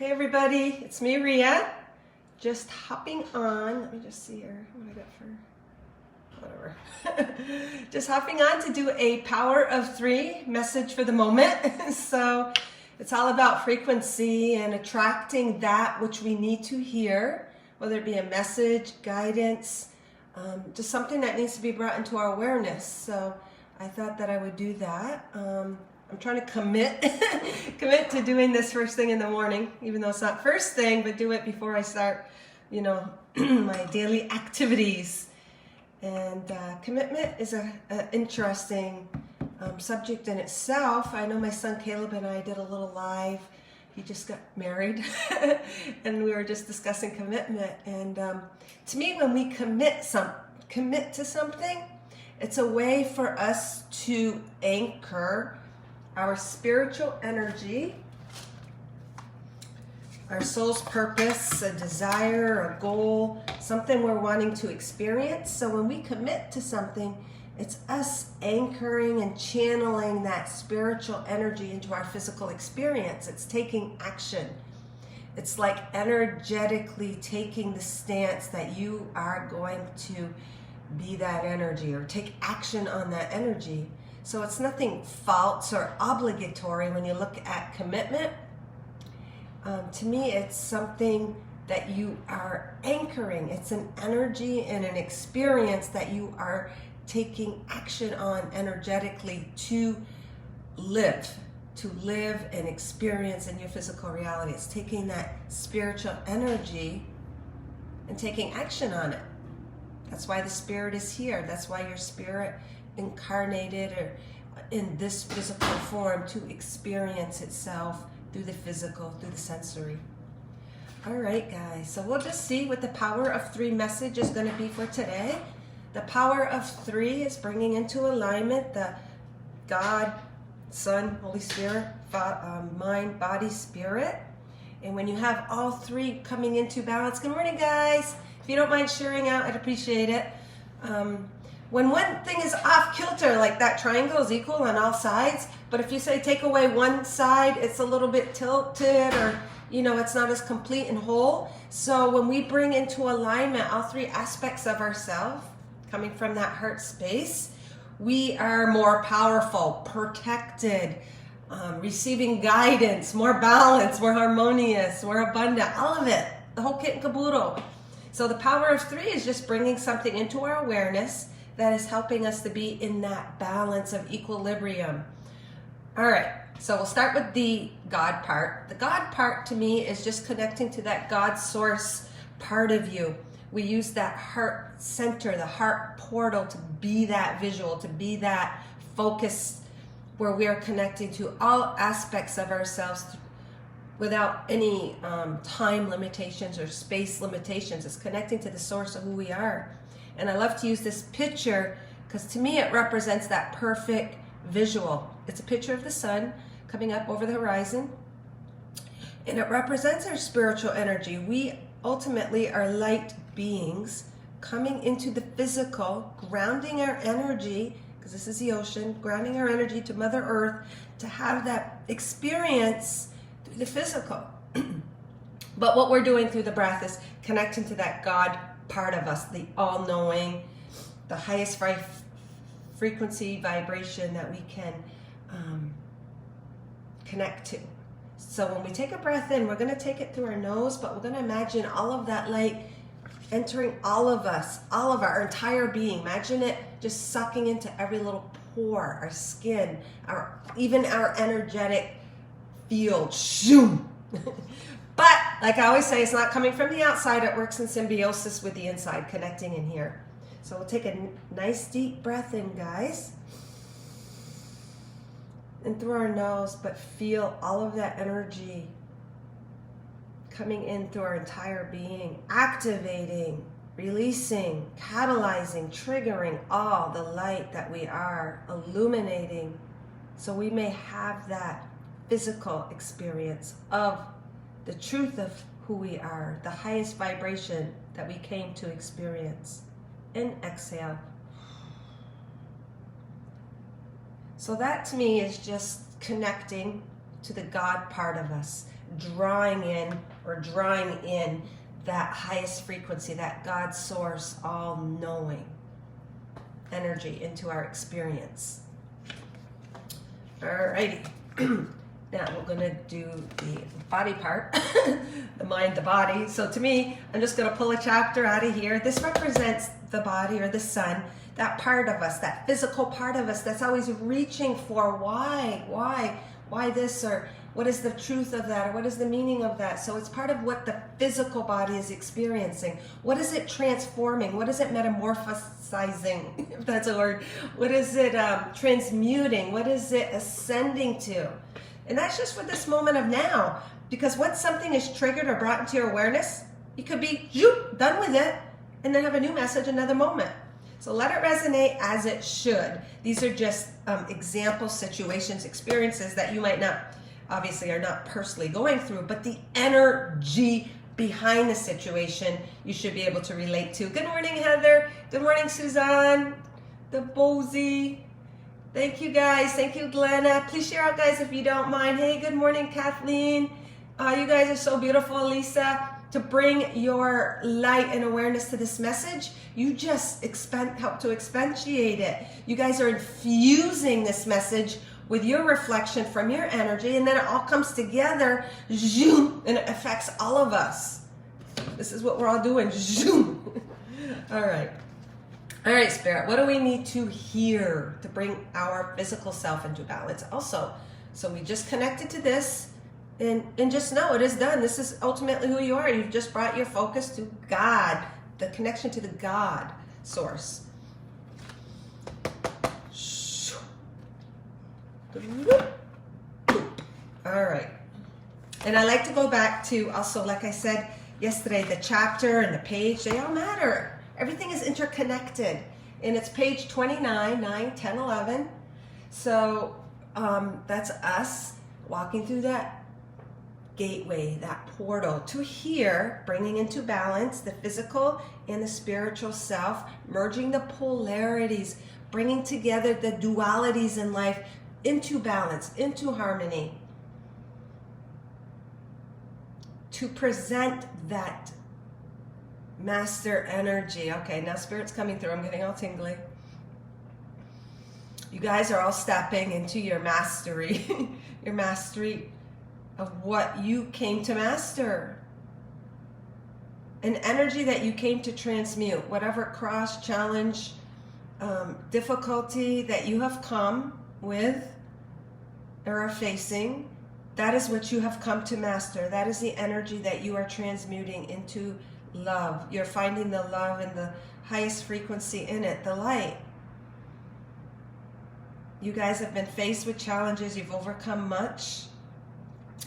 Hey everybody, it's me, Ria. Just hopping on, let me just see here what I got for, whatever. Just hopping on to do a power of 3 message for the moment. So it's all about frequency and attracting that which we need to hear, whether it be a message, guidance, just something that needs to be brought into our awareness. So I thought that I would do that. I'm trying to commit to doing this first thing in the morning, even though it's not first thing, but do it before I start, my daily activities. And commitment is an interesting subject in itself. I know my son Caleb and I did a little live. He just got married and we were just discussing commitment. And to me, when we commit to something, it's a way for us to anchor our spiritual energy, our soul's purpose, a desire, a goal, something we're wanting to experience. So when we commit to something, it's us anchoring and channeling that spiritual energy into our physical experience. It's taking action. It's like energetically taking the stance that you are going to be that energy or take action on that energy. So it's nothing false or obligatory when you look at commitment. To me, it's something that you are anchoring. It's an energy and an experience that you are taking action on energetically to live and experience in your physical reality. It's taking that spiritual energy and taking action on it. That's why the spirit is here. That's why your spirit incarnated or in this physical form to experience itself through the physical, through the sensory. All right, guys. So we'll just see what the power of 3 message is going to be for today. The power of 3 is bringing into alignment the God, Son, Holy Spirit, mind, body, spirit. And when you have all 3 coming into balance, good morning, guys. If you don't mind sharing out, I'd appreciate it. When one thing is off kilter, like that triangle is equal on all sides, but if you say take away one side, it's a little bit tilted or, it's not as complete and whole. So when we bring into alignment all 3 aspects of ourselves, coming from that heart space, we are more powerful, protected, receiving guidance, more balanced, more harmonious, more abundant, all of it, the whole kit and caboodle. So the power of 3 is just bringing something into our awareness that is helping us to be in that balance of equilibrium. All right, so we'll start with the God part. The God part to me is just connecting to that God source part of you. We use that heart center, the heart portal to be that visual, to be that focus where we are connecting to all aspects of ourselves without any time limitations or space limitations. It's connecting to the source of who we are. And I love to use this picture because to me it represents that perfect visual. It's a picture of the sun coming up over the horizon. And it represents our spiritual energy. We ultimately are light beings coming into the physical, grounding our energy, because this is the ocean, grounding our energy to Mother Earth to have that experience through the physical. But what we're doing through the breath is connecting to that God part of us, the all-knowing, the highest frequency vibration that we can connect to. So when we take a breath in, we're going to take it through our nose, but we're going to imagine all of that light entering all of us, all of our entire being. Imagine it just sucking into every little pore, our skin, even our energetic field. Shoom! But, like I always say, it's not coming from the outside. It works in symbiosis with the inside, connecting in here. So we'll take a nice deep breath in, guys. And through our nose, but feel all of that energy coming in through our entire being, activating, releasing, catalyzing, triggering all the light that we are, illuminating, so we may have that physical experience of the truth of who we are, the highest vibration that we came to experience. And exhale. So that to me is just connecting to the God part of us, drawing in that highest frequency, that God source, all-knowing energy into our experience. Alrighty. Now we're going to do the body part, the mind, the body. So to me, I'm just going to pull a chapter out of here. This represents the body or the sun, that part of us, that physical part of us that's always reaching for why this, or what is the truth of that, or what is the meaning of that. So it's part of what the physical body is experiencing. What is it transforming? What is it metamorphosizing, if that's a word? What is it transmuting? What is it ascending to? And that's just for this moment of now. Because once something is triggered or brought into your awareness, you could be done with it and then have a new message another moment. So let it resonate as it should. These are just example situations, experiences that you might not, obviously are not personally going through, but the energy behind the situation you should be able to relate to. Good morning, Heather. Good morning, Suzanne. The Bozy. Thank you, guys. Thank you, Glenna. Please share out, guys, if you don't mind. Hey, good morning, Kathleen. You guys are so beautiful, Lisa. To bring your light and awareness to this message, you just help to expatiate it. You guys are infusing this message with your reflection from your energy, and then it all comes together, zoom, and it affects all of us. This is what we're all doing, zoom. All right. All right, Spirit, what do we need to hear to bring our physical self into balance? Also, so we just connected to this, and just know it is done. This is ultimately who you are. You've just brought your focus to God, the connection to the God source. All right. And I like to go back to also, like I said yesterday, the chapter and the page, they all matter. Everything is interconnected. And it's page 29, 9, 10, 11. So that's us walking through that gateway, that portal to here, bringing into balance the physical and the spiritual self, merging the polarities, bringing together the dualities in life into balance, into harmony, to present that master energy. Okay, now Spirit's coming through. I'm getting all tingly. You guys are all stepping into your mastery, your mastery of what you came to master. An energy that you came to transmute, whatever cross, challenge, difficulty that you have come with or are facing, that is what you have come to master. That is the energy that you are transmuting into love. You're finding the love and the highest frequency in it, the light. You guys have been faced with challenges. You've overcome much.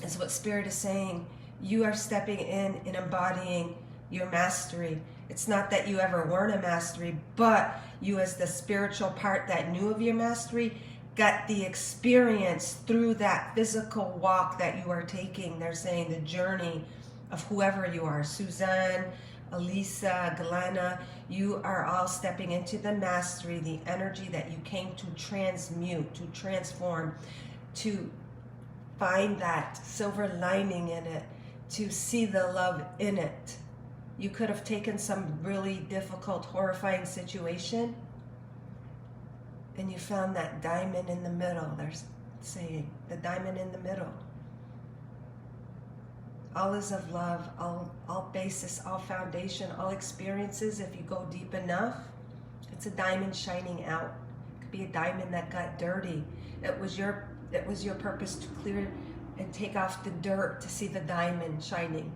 Is what Spirit is saying. You are stepping in and embodying your mastery. It's not that you ever weren't a mastery, but you as the spiritual part that knew of your mastery got the experience through that physical walk that you are taking. They're saying the journey of whoever you are. Suzanne, Elisa, Glenna, you are all stepping into the mastery, the energy that you came to transmute, to transform, to find that silver lining in it, to see the love in it. You could have taken some really difficult, horrifying situation, and you found that diamond in the middle. They're saying the diamond in the middle. All is of love, all basis, all foundation, all experiences. If you go deep enough, it's a diamond shining out. It could be a diamond that got dirty. It was your purpose to clear and take off the dirt to see the diamond shining.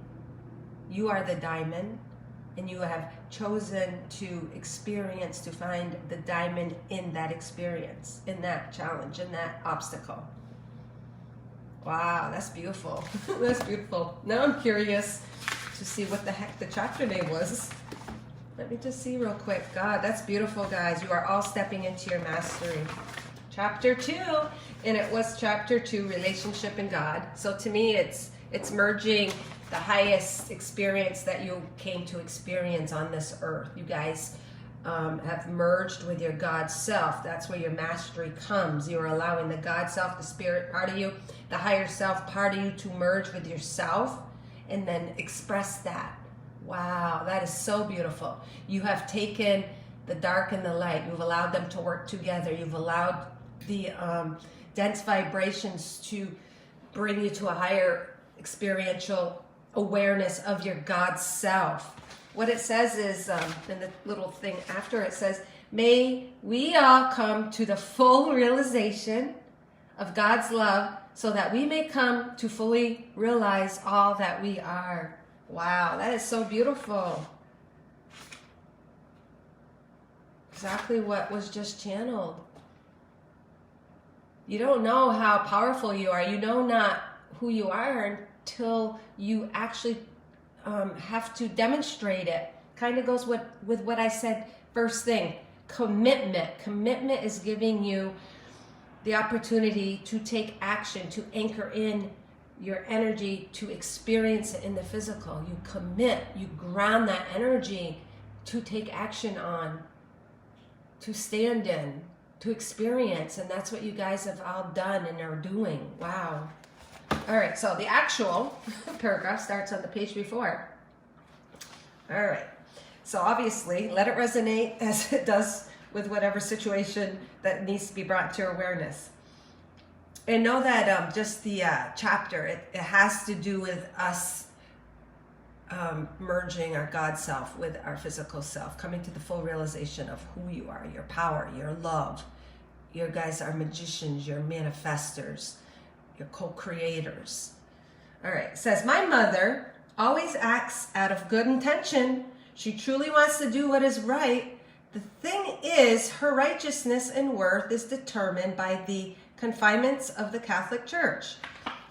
You are the diamond, and you have chosen to experience, to find the diamond in that experience, in that challenge, in that obstacle. Wow, that's beautiful. That's beautiful. Now I'm curious to see what the heck the chapter name was. Let me just see real quick. God, that's beautiful, guys. You are all stepping into your mastery. Chapter 2, and it was chapter 2, relationship and God. So to me, it's merging the highest experience that you came to experience on this earth. You guys have merged with your God self. That's where your mastery comes. You're allowing the God self, the spirit part of you, the higher self part of you to merge with yourself and then express that. Wow, that is so beautiful. You have taken the dark and the light. You've allowed them to work together. You've allowed the dense vibrations to bring you to a higher experiential awareness of your God self. What it says is, in the little thing after it says, may we all come to the full realization of God's love so that we may come to fully realize all that we are. Wow, that is so beautiful. Exactly what was just channeled. You don't know how powerful you are. You know not who you are until you actually have to demonstrate it. Kind of goes with what I said first thing. Commitment. Commitment is giving you the opportunity to take action, to anchor in your energy, to experience it in the physical. You commit, you ground that energy to take action on, to stand in, to experience. And that's what you guys have all done and are doing. Wow. All right, so the actual paragraph starts on the page before. All right, so obviously let it resonate as it does with whatever situation that needs to be brought to your awareness. And know that just the chapter, it has to do with us merging our God self with our physical self, coming to the full realization of who you are, your power, your love. You guys are magicians, you're manifestors, you're co-creators. All right, it says, my mother always acts out of good intention. She truly wants to do what is right. The thing is, her righteousness and worth is determined by the confinements of the Catholic Church.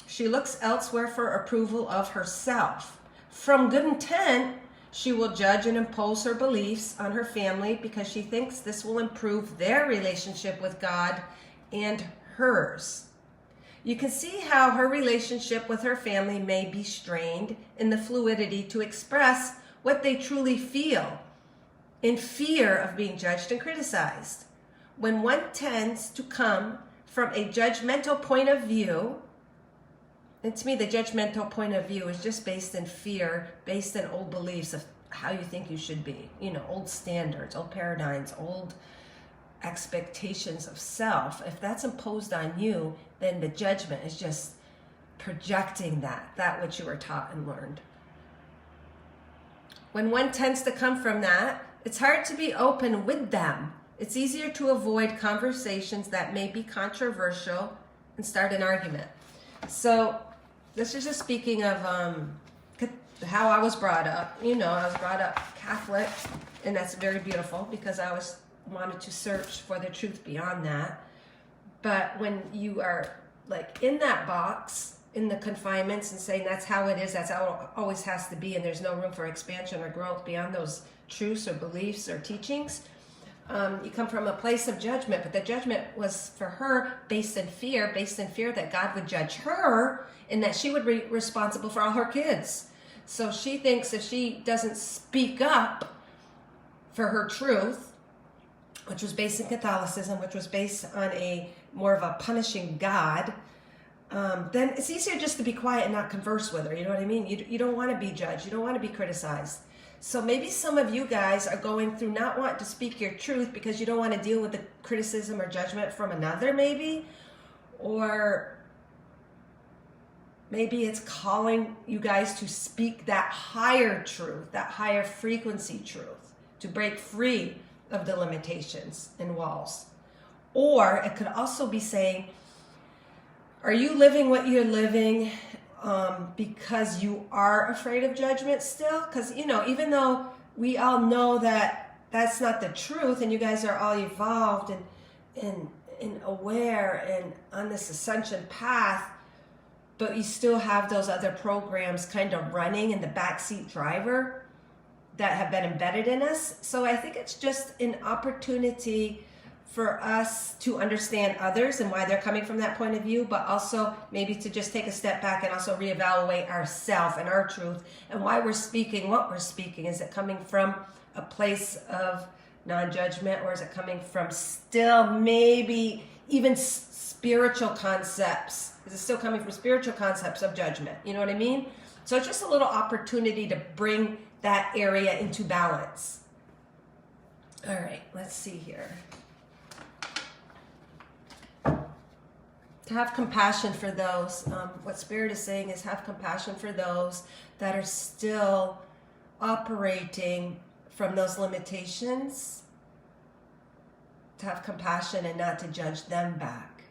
She looks elsewhere for approval of herself. From good intent, she will judge and impose her beliefs on her family because she thinks this will improve their relationship with God and hers. You can see how her relationship with her family may be strained in the fluidity to express what they truly feel in fear of being judged and criticized. When one tends to come from a judgmental point of view, and to me the judgmental point of view is just based in fear, based in old beliefs of how you think you should be, old standards, old paradigms, old expectations of self. If that's imposed on you, then the judgment is just projecting that which you were taught and learned. When one tends to come from that, it's hard to be open with them. It's easier to avoid conversations that may be controversial and start an argument. So this is just speaking of how I was brought up. I was brought up Catholic, and that's very beautiful because I always wanted to search for the truth beyond that. But when you are like in that box, in the confinements and saying that's how it is, that's how it always has to be, and there's no room for expansion or growth beyond those truths or beliefs or teachings, you come from a place of judgment. But the judgment was for her based in fear that God would judge her and that she would be responsible for all her kids. So she thinks if she doesn't speak up for her truth, which was based in Catholicism, which was based on a more of a punishing God, then it's easier just to be quiet and not converse with her. You know what I mean? You don't want to be judged. You don't want to be criticized. So maybe some of you guys are going through not wanting to speak your truth because you don't want to deal with the criticism or judgment from another, maybe. Or maybe it's calling you guys to speak that higher truth, that higher frequency truth, to break free of the limitations and walls. Or it could also be saying, are you living what you're living because you are afraid of judgment still? Because, even though we all know that that's not the truth, and you guys are all evolved and aware and on this ascension path, but you still have those other programs kind of running in the backseat driver that have been embedded in us. So I think it's just an opportunity for us to understand others and why they're coming from that point of view, but also maybe to just take a step back and also reevaluate ourselves and our truth and why we're speaking what we're speaking. Is it coming from a place of non-judgment, or is it coming from still maybe even spiritual concepts? Is it still coming from spiritual concepts of judgment? You know what I mean? So it's just a little opportunity to bring that area into balance. All right, let's see here. To have compassion for those, what Spirit is saying is have compassion for those that are still operating from those limitations. To have compassion and not to judge them back.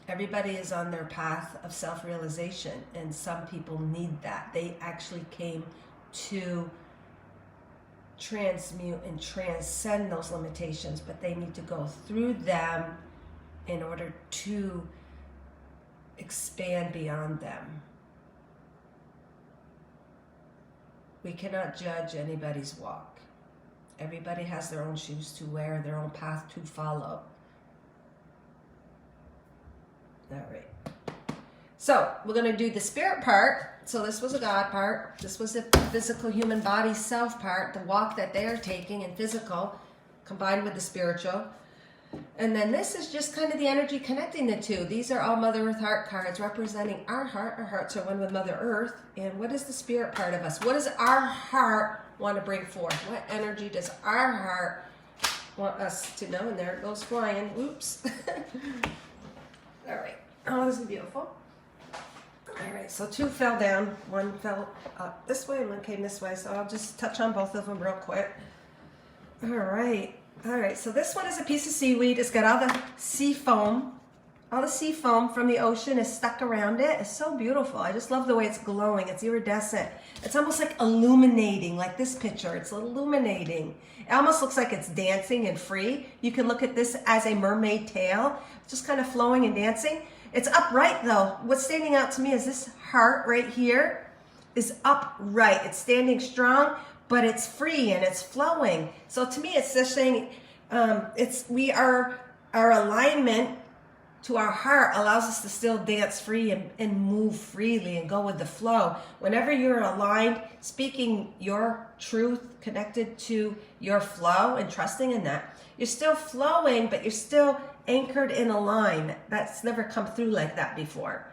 Everybody is on their path of self-realization, and some people need that. They actually came to transmute and transcend those limitations, but they need to go through them in order to expand beyond them. We cannot judge anybody's walk. Everybody has their own shoes to wear, their own path to follow. All right. So we're going to do the spirit part. So this was a God part. This was the physical human body self part, the walk that they are taking in physical, combined with the spiritual. And then this is just kind of the energy connecting the two. These are all Mother Earth heart cards representing our heart. Our hearts are one with Mother Earth. And what is the spirit part of us? What does our heart want to bring forth? What energy does our heart want us to know? And there it goes flying. Whoops. All right. Oh, this is beautiful. All right. So two fell down. One fell up this way and one came this way. So I'll just touch on both of them real quick. All right. All right. So this one is a piece of seaweed. It's got all the sea foam. All the sea foam from the ocean is stuck around it. It's so beautiful. I just love the way it's glowing. It's iridescent. It's almost like illuminating, like this picture. It's illuminating. It almost looks like it's dancing and free. You can look at this as a mermaid tail, just kind of flowing and dancing. It's upright though. What's standing out to me is this heart right here is upright. It's standing strong, but it's free and it's flowing. So to me, it's just saying, our alignment to our heart allows us to still dance free and move freely and go with the flow. Whenever you're aligned, speaking your truth, connected to your flow and trusting in that, you're still flowing, but you're still anchored in a line. That's never come through like that before.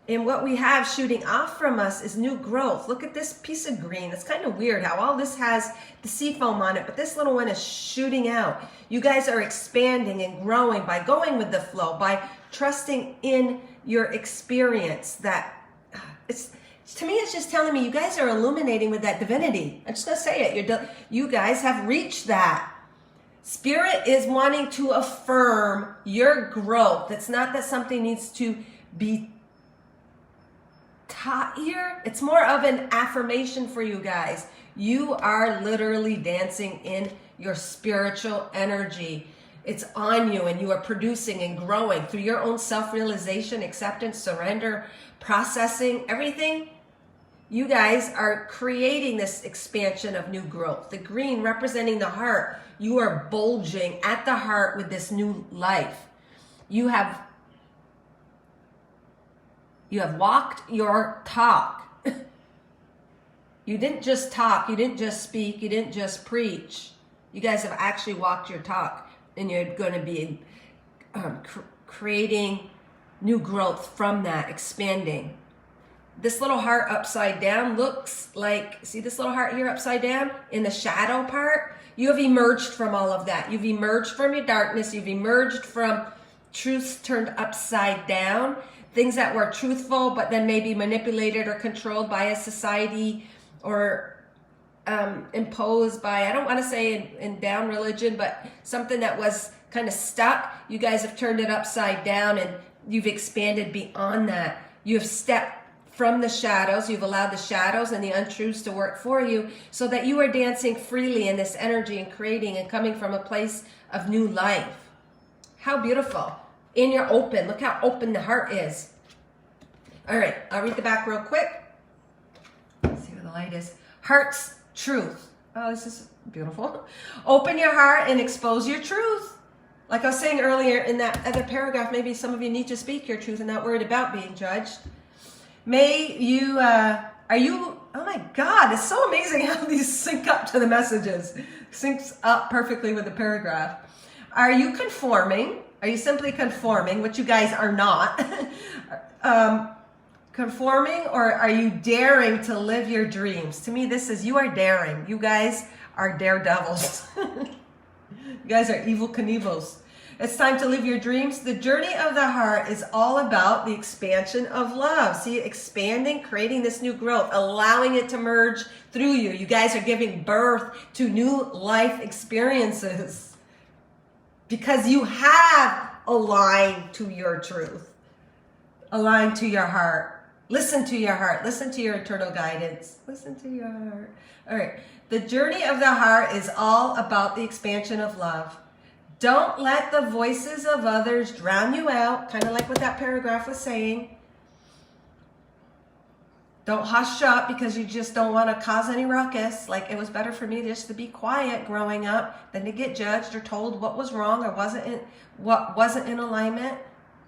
And what we have shooting off from us is new growth. Look at this piece of green. It's kind of weird how all this has the sea foam on it, but this little one is shooting out. You guys are expanding and growing by going with the flow, by trusting in your experience. That it's, to me, it's just telling me you guys are illuminating with that divinity. I'm just going to say it. You guys have reached that. Spirit is wanting to affirm your growth. It's not that something needs to be taught here. It's more of an affirmation for you guys. You are literally dancing in your spiritual energy. It's on you, and you are producing and growing through your own self-realization, acceptance, surrender, processing, everything. You guys are creating this expansion of new growth. The green representing the heart. You are bulging at the heart with this new life. You have walked your talk. You didn't just talk. You didn't just speak. You didn't just preach. You guys have actually walked your talk, and you're going to be creating new growth from that, expanding. This little heart upside down looks like, see this little heart here upside down in the shadow part? You have emerged from all of that. You've emerged from your darkness. You've emerged from truths turned upside down. Things that were truthful, but then maybe manipulated or controlled by a society or imposed by, I don't want to say in down religion, but something that was kind of stuck. You guys have turned it upside down, and you've expanded beyond that. You've stepped from the shadows. You've allowed the shadows and the untruths to work for you so that you are dancing freely in this energy and creating and coming from a place of new life. How beautiful. And you're open. Look how open the heart is. All right, I'll read the back real quick. Let's see where the light is. Heart's truth. Oh, this is beautiful. Open your heart and expose your truth. Like I was saying earlier in that other paragraph, maybe some of you need to speak your truth and not worried about being judged. May you Are you, oh my God, it's so amazing how these sync up to the messages. Syncs up perfectly with the paragraph. Are you conforming? Are you simply conforming, which you guys are not? Conforming, or are you daring to live your dreams? To me, this is, you are daring. You guys are daredevils. You guys are evil Knievels. It's time to live your dreams. The journey of the heart is all about the expansion of love. See, expanding, creating this new growth, allowing it to merge through you. You guys are giving birth to new life experiences because you have aligned to your truth, aligned to your heart. Listen to your heart. Listen to your eternal guidance. Listen to your heart. All right. The journey of the heart is all about the expansion of love. Don't let the voices of others drown you out, kind of like what that paragraph was saying. Don't hush up because you just don't want to cause any ruckus. Like, it was better for me just to be quiet growing up than to get judged or told what was wrong or what wasn't in alignment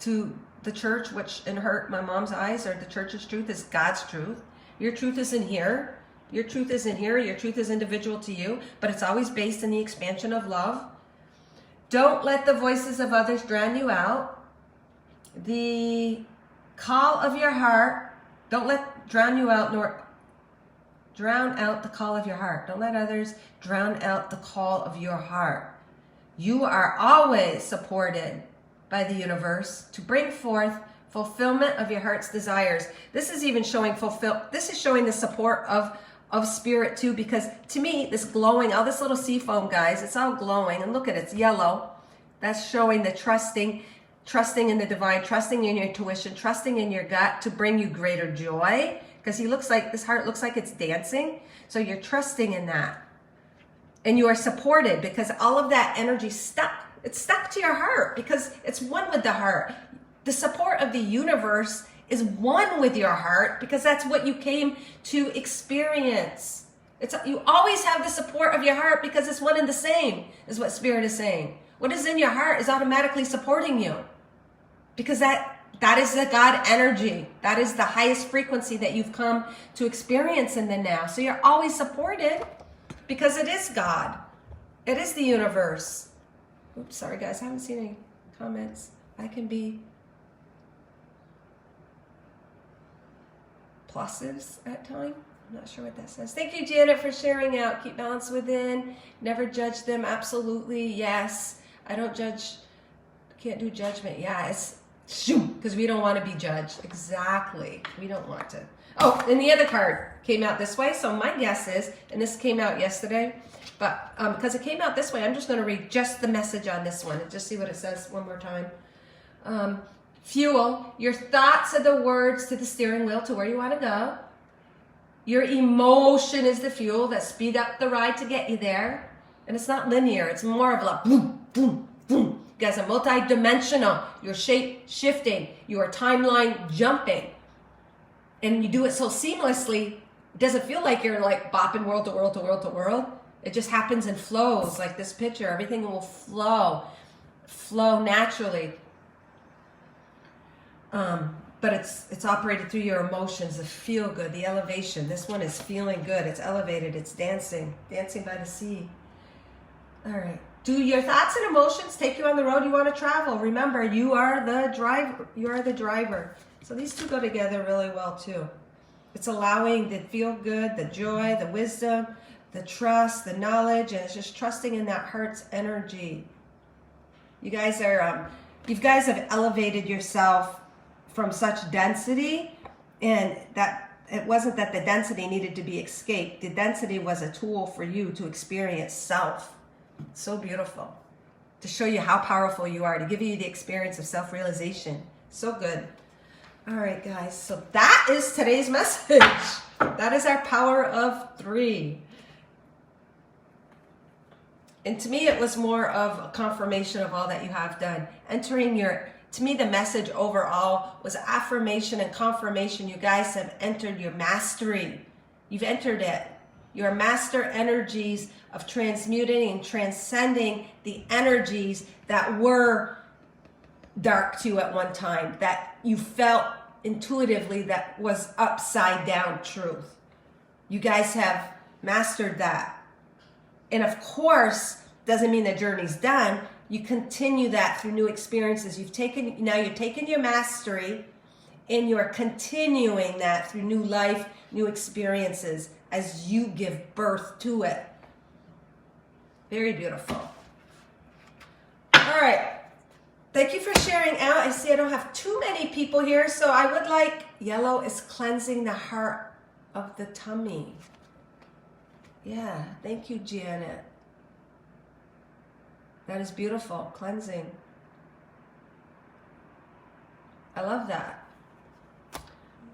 to the church, which in my mom's eyes, or the church's truth is God's truth. Your truth is in here. Your truth is in here. Your truth is individual to you, but it's always based in the expansion of love. Don't let the voices of others drown you out. The call of your heart, don't let drown you out, nor drown out the call of your heart. Don't let others drown out the call of your heart. You are always supported by the universe to bring forth fulfillment of your heart's desires. This is even showing this is showing the support of spirit too, because to me, this glowing, all this little sea foam, guys, it's all glowing, and look at it, it's yellow. That's showing the trusting in the divine, trusting in your intuition, trusting in your gut to bring you greater joy, because this heart looks like it's dancing. So you're trusting in that, and you are supported because all of that energy it's stuck to your heart because it's one with the heart. The support of the universe is one with your heart because that's what you came to experience. You always have the support of your heart because it's one and the same, is what Spirit is saying. What is in your heart is automatically supporting you because that is the God energy. That is the highest frequency that you've come to experience in the now. So you're always supported because it is God. It is the universe. Oops, sorry guys, I haven't seen any comments. I can be pluses at time. I'm not sure what that says. Thank you, Janet, for sharing out. Keep balance within. Never judge them. Absolutely, yes. I don't judge. Can't do judgment. Yeah, it's because we don't want to be judged. Exactly. We don't want to. Oh, and the other card came out this way. So my guess is, and this came out yesterday, but because it came out this way, I'm just going to read just the message on this one and just see what it says one more time. Fuel, your thoughts are the words to the steering wheel to where you want to go. Your emotion is the fuel that speed up the ride to get you there. And it's not linear. It's more of like boom, boom, boom. You guys are multi-dimensional. Your shape shifting. Your timeline jumping. And you do it so seamlessly, it doesn't feel like you're like bopping world to world to world to world. It just happens and flows like this picture. Everything will flow naturally. But it's operated through your emotions, the feel good, the elevation. This one is feeling good. It's elevated. It's dancing by the sea. All right. Do your thoughts and emotions take you on the road you want to travel? Remember, you are the driver. You are the driver. So these two go together really well too. It's allowing the feel good, the joy, the wisdom, the trust, the knowledge, and it's just trusting in that heart's energy. You guys have elevated yourself from such density, and that it wasn't that the density needed to be escaped. The density was a tool for you to experience self. So beautiful. To show you how powerful you are, to give you the experience of self-realization. So good. All right, guys. So that is today's message. That is our power of 3. And to me, it was more of a confirmation of all that you have done. To me, the message overall was affirmation and confirmation. You guys have entered your mastery. You've entered it. Your master energies of transmuting and transcending the energies that were dark to you at one time, that you felt intuitively that was upside down truth. You guys have mastered that. And of course, doesn't mean the journey's done. You continue that through new experiences. You're taking your mastery and you're continuing that through new life, new experiences as you give birth to it. Very beautiful. All right. Thank you for sharing out. I see I don't have too many people here, so I would like, yellow is cleansing the heart of the tummy. Yeah, thank you, Janet. That is beautiful, cleansing. I love that.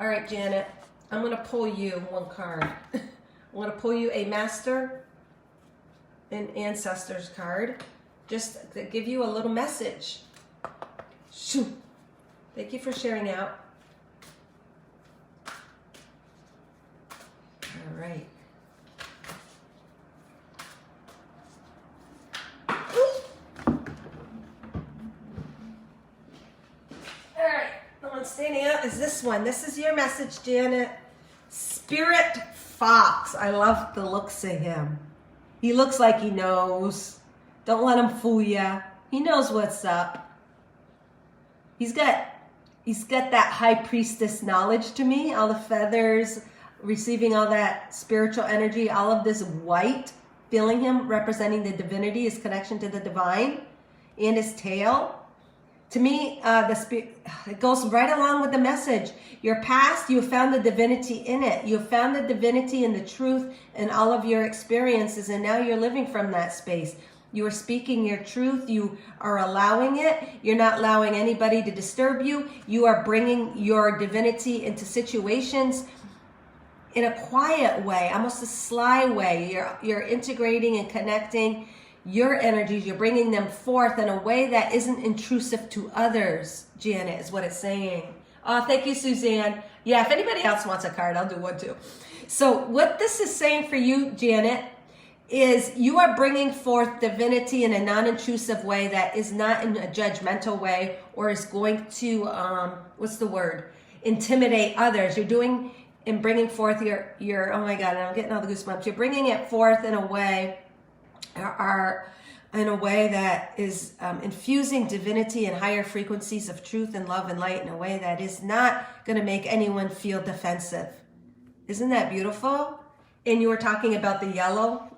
All right, Janet, I'm going to pull you one card. I'm going to pull you a Master and Ancestors card, just to give you a little message. Shoo. Thank you for sharing out. All right. All right, the one standing out is this one. This is your message, Janet. Spirit Fox. I love the looks of him. He looks like he knows. Don't let him fool ya. He knows what's up. He's got that high priestess knowledge to me. All the feathers, receiving all that spiritual energy, all of this white, feeling him representing the divinity, his connection to the divine, and his tail. To me, it goes right along with the message. Your past, you have found the divinity in it. You have found the divinity and the truth in all of your experiences, and now you're living from that space. You are speaking your truth. You are allowing it. You're not allowing anybody to disturb you. You are bringing your divinity into situations in a quiet way, almost a sly way. You're integrating and connecting your energies. You're bringing them forth in a way that isn't intrusive to others, Janet, is what it's saying. Oh, thank you, Suzanne. Yeah, if anybody else wants a card, I'll do one too. So what this is saying for you, Janet, is you are bringing forth divinity in a non-intrusive way that is not in a judgmental way or is going to, intimidate others. You're doing and bringing forth your, oh my God, I'm getting all the goosebumps. You're bringing it forth in a way, that is infusing divinity and higher frequencies of truth and love and light in a way that is not going to make anyone feel defensive. Isn't that beautiful? And you were talking about the yellow.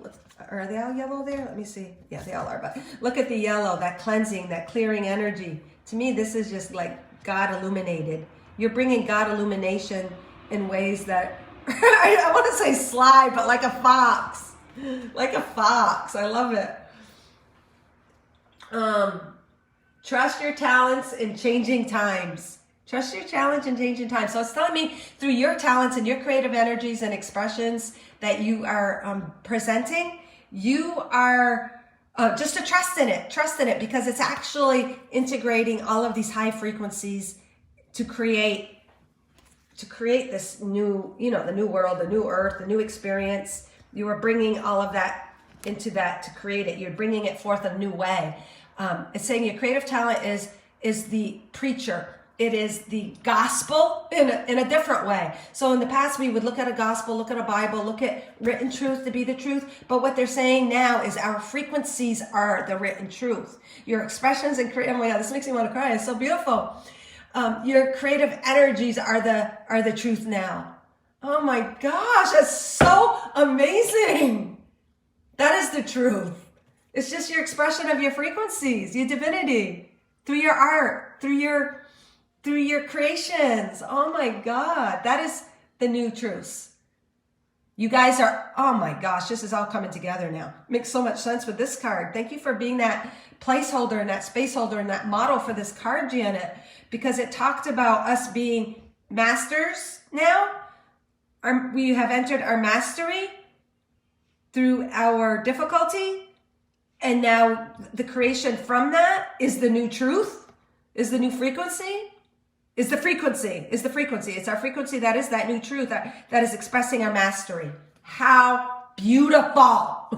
Are they all yellow there? Let me see. Yeah, they all are. But look at the yellow, that cleansing, that clearing energy. To me, this is just like God illuminated. You're bringing God illumination in ways that, I want to say sly, but like a fox. Like a fox. I love it. Trust your talents in changing times. Trust your talent in changing times. So it's telling me through your talents and your creative energies and expressions that you are presenting, you are just to trust in it because it's actually integrating all of these high frequencies to create this new, the new world, the new earth, the new experience. You are bringing all of that into that to create it. You're bringing it forth a new way. It's saying your creative talent is the preacher. It is the gospel in a different way. So in the past, we would look at a gospel, look at a Bible, look at written truth to be the truth. But what they're saying now is our frequencies are the written truth. Your expressions and oh my God, this makes me want to cry. It's so beautiful. Your creative energies are the truth now. Oh my gosh, that's so amazing. That is the truth. It's just your expression of your frequencies, your divinity, through your art, through your creations. Oh my God, that is the new truths. You guys are, oh my gosh, this is all coming together now. Makes so much sense with this card. Thank you for being that placeholder and that space holder and that model for this card, Janet, because it talked about us being masters now. We have entered our mastery through our difficulty. And now the creation from that is the new truth, is the new frequency. Is the frequency. It's our frequency that is that new truth that is expressing our mastery. How beautiful.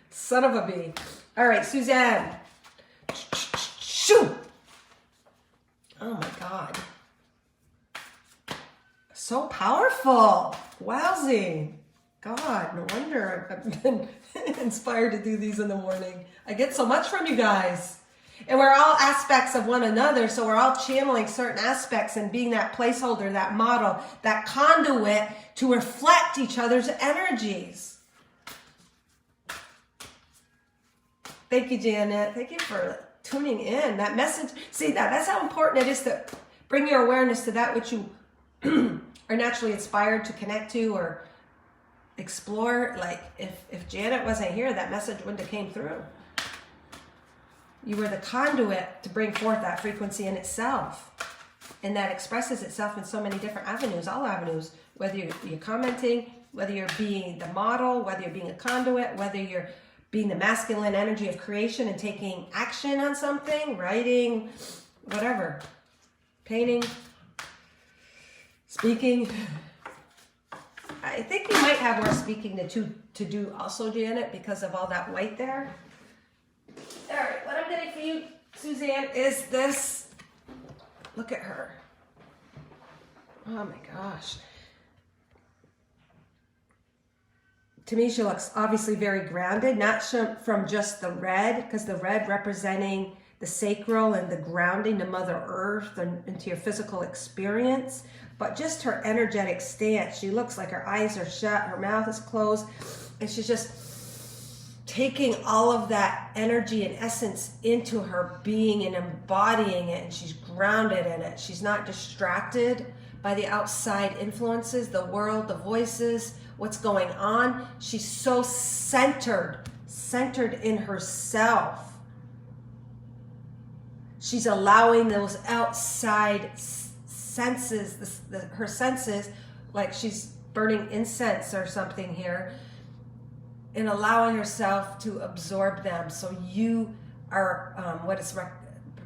Son of a bee. All right, Suzanne. Shoo. Oh my God. So powerful. Wowzy. God, no wonder I've been inspired to do these in the morning. I get so much from you guys. And we're all aspects of one another, so we're all channeling certain aspects and being that placeholder, that model, that conduit to reflect each other's energies. Thank you, Janet. Thank you for tuning in. That message, see, that's how important it is to bring your awareness to that which you are naturally inspired to connect to or explore. Like if Janet wasn't here, that message wouldn't have came through. You were the conduit to bring forth that frequency in itself. And that expresses itself in so many different avenues, all avenues, whether you're commenting, whether you're being the model, whether you're being a conduit, whether you're being the masculine energy of creation and taking action on something, writing, whatever, painting, speaking. I think you might have more speaking to do also, Janet, because of all that white there. All right, what I'm getting for you, Suzanne, is this. Look at her. Oh my gosh. To me, she looks obviously very grounded, not from just the red, because the red representing the sacral and the grounding to Mother Earth and into your physical experience, but just her energetic stance. She looks like her eyes are shut, her mouth is closed, and she's just taking all of that energy and essence into her being and embodying it, and she's grounded in it. She's not distracted by the outside influences, the world, the voices, what's going on. She's so centered in herself. She's allowing those outside senses, her senses, like she's burning incense or something here, and allowing herself to absorb them. So you are, what it's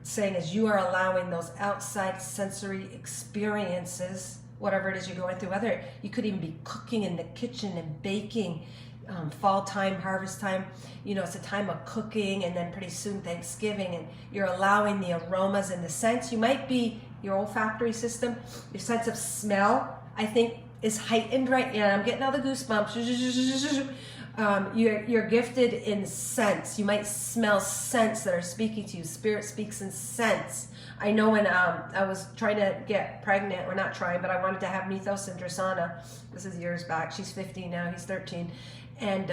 saying is you are allowing those outside sensory experiences, whatever it is you're going through, whether you could even be cooking in the kitchen and baking, fall time, harvest time, it's a time of cooking, and then pretty soon Thanksgiving, and you're allowing the aromas and the scents. You might be, your olfactory system, your sense of smell, I think, is heightened right now. I'm getting all the goosebumps. You're gifted in scents. You might smell scents that are speaking to you. Spirit speaks in scents. I know when I was trying to get pregnant, or not trying, but I wanted to have Mythos and Drasana. This is years back. She's 15 now. He's 13. And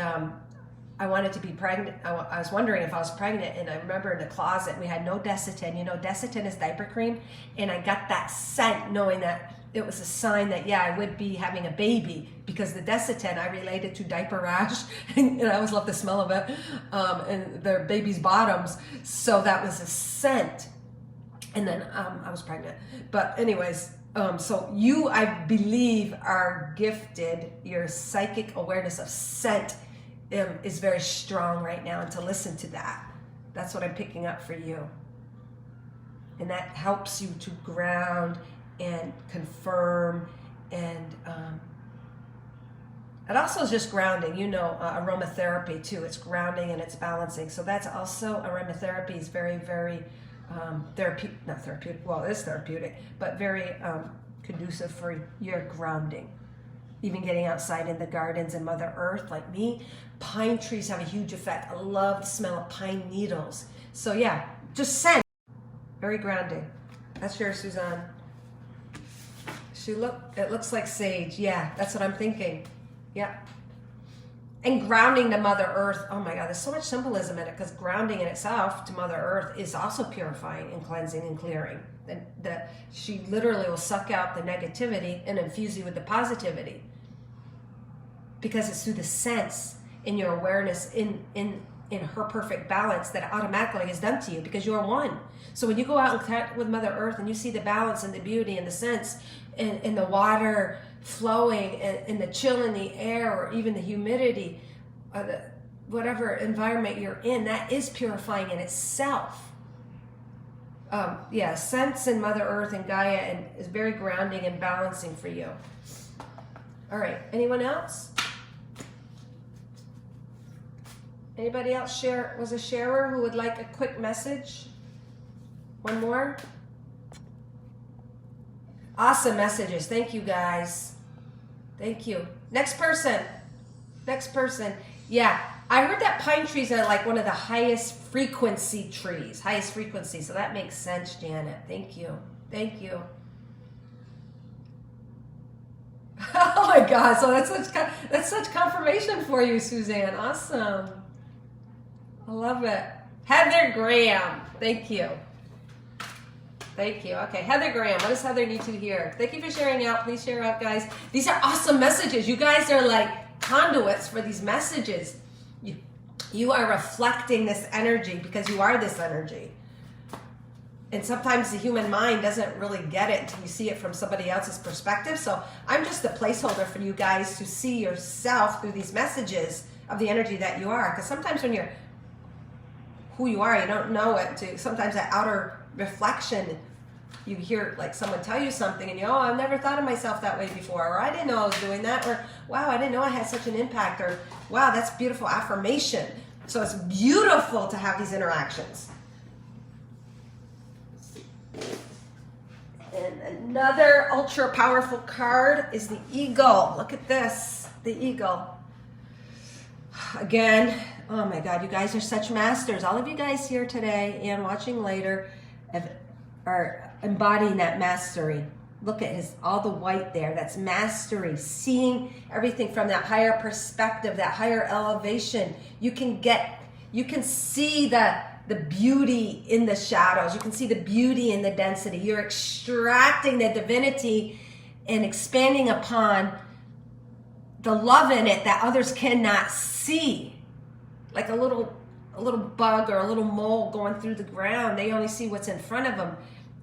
I wanted to be pregnant. I was wondering if I was pregnant, and I remember in the closet we had no Desitin. Desitin is diaper cream, and I got that scent knowing that it was a sign that, I would be having a baby, because the Desitin I related to diaper rash, and I always love the smell of it, and their baby's bottoms. So that was a scent. And then I was pregnant. But anyways, so you, I believe, are gifted. Your psychic awareness of scent is very strong right now, and to listen to that. That's what I'm picking up for you. And that helps you to ground and confirm, and it also is just grounding. Aromatherapy too. It's grounding and it's balancing. So that's also, aromatherapy is very, very therapeutic. Not therapeutic. Well, it is therapeutic, but very conducive for your grounding. Even getting outside in the gardens and Mother Earth, like me, pine trees have a huge effect. I love the smell of pine needles. So just scent. Very grounding. That's yours, Suzanne. It looks like sage. Yeah, that's what I'm thinking. Yeah. And grounding to Mother Earth. Oh my God, there's so much symbolism in it, because grounding in itself to Mother Earth is also purifying and cleansing and clearing. That she literally will suck out the negativity and infuse you with the positivity, because it's through the sense in your awareness in her perfect balance that automatically is done to you, because you're one. So when you go out and connect with Mother Earth and you see the balance and the beauty and the sense in the water flowing and the chill in the air, or even the humidity, whatever environment you're in, that is purifying in itself. Sense in Mother Earth and Gaia, and is very grounding and balancing for you. All right, anyone else? Anybody else was a sharer who would like a quick message? One more? Awesome messages. Thank you, guys. Thank you. Next person. Next person. Yeah, I heard that pine trees are like one of the highest frequency trees. Highest frequency. So that makes sense, Janet. Thank you. Thank you. Oh my God. So that's such confirmation for you, Suzanne. Awesome. I love it. Heather Graham. Thank you. Thank you. Okay, Heather Graham. What does Heather need to hear? Thank you for sharing out. Please share out, guys. These are awesome messages. You guys are like conduits for these messages. You are reflecting this energy because you are this energy. And sometimes the human mind doesn't really get it until you see it from somebody else's perspective. So I'm just a placeholder for you guys to see yourself through these messages of the energy that you are. Because sometimes when you're who you are, you don't know it. Sometimes that outer reflection, you hear like someone tell you something and you, oh, I've never thought of myself that way before, or I didn't know I was doing that, or wow, I didn't know I had such an impact, or wow, that's beautiful affirmation. So it's beautiful to have these interactions. And another ultra powerful card is the Eagle. Look at this, the Eagle. Again, oh my God, you guys are such masters. All of you guys here today and watching later are embodying that mastery. Look at all the white there. That's mastery, seeing everything from that higher perspective, that higher elevation. You can see the beauty in the shadows. You can see the beauty in the density. You're extracting the divinity and expanding upon the love in it that others cannot see. Like a little bug or a little mole going through the ground. They only see what's in front of them.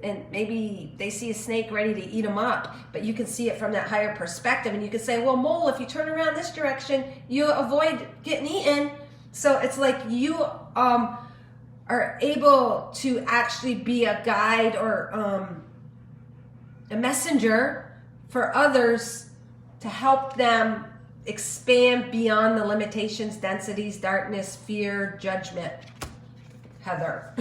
And maybe they see a snake ready to eat them up, but you can see it from that higher perspective. And you can say, well, mole, if you turn around this direction, you avoid getting eaten. So it's like you are able to actually be a guide or a messenger for others to help them expand beyond the limitations, densities, darkness, fear, judgment. Heather.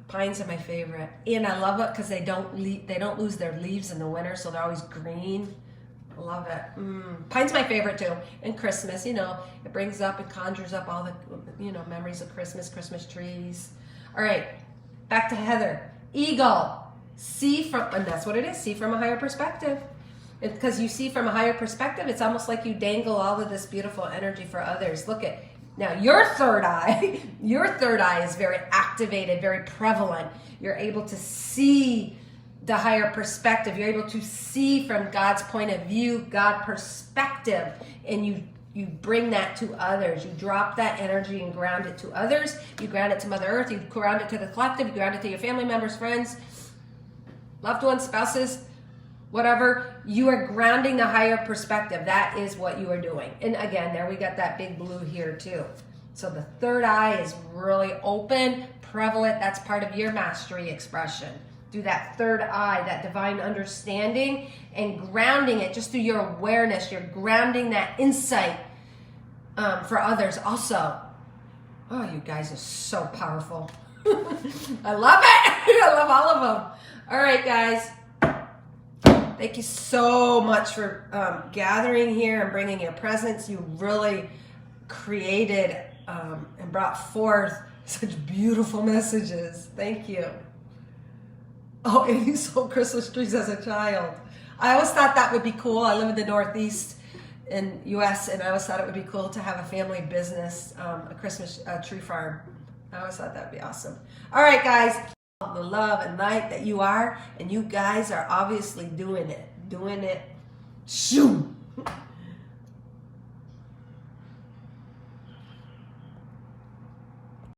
Pines are my favorite, and I love it because they don't lose their leaves in the winter, so they're always green. I love it. Pine's my favorite too. And Christmas, it brings up and conjures up all the memories of Christmas trees. All right, back to Heather. Eagle. See from, and that's what it is. See from a higher perspective. Because you see from a higher perspective, it's almost like you dangle all of this beautiful energy for others. Look at. Now, your third eye is very activated, very prevalent. You're able to see the higher perspective. You're able to see from God's point of view, God perspective, and you bring that to others. You drop that energy and ground it to others. You ground it to Mother Earth. You ground it to the collective. You ground it to your family members, friends, loved ones, spouses, whatever. You are grounding the higher perspective. That is what you are doing. And again, there we got that big blue here too. So the third eye is really open, prevalent. That's part of your mastery expression. Through that third eye, that divine understanding, and grounding it just through your awareness. You're grounding that insight for others also. Oh, you guys are so powerful. I love it. I love all of them. All right, guys. Thank you so much for gathering here and bringing your presence. You really created and brought forth such beautiful messages. Thank you. Oh, and you sold Christmas trees as a child. I always thought that would be cool. I live in the Northeast in U.S., and I always thought it would be cool to have a family business, a Christmas tree farm. I always thought that would be awesome. All right, guys. The love and light that you are, and you guys are obviously doing it. Shoo!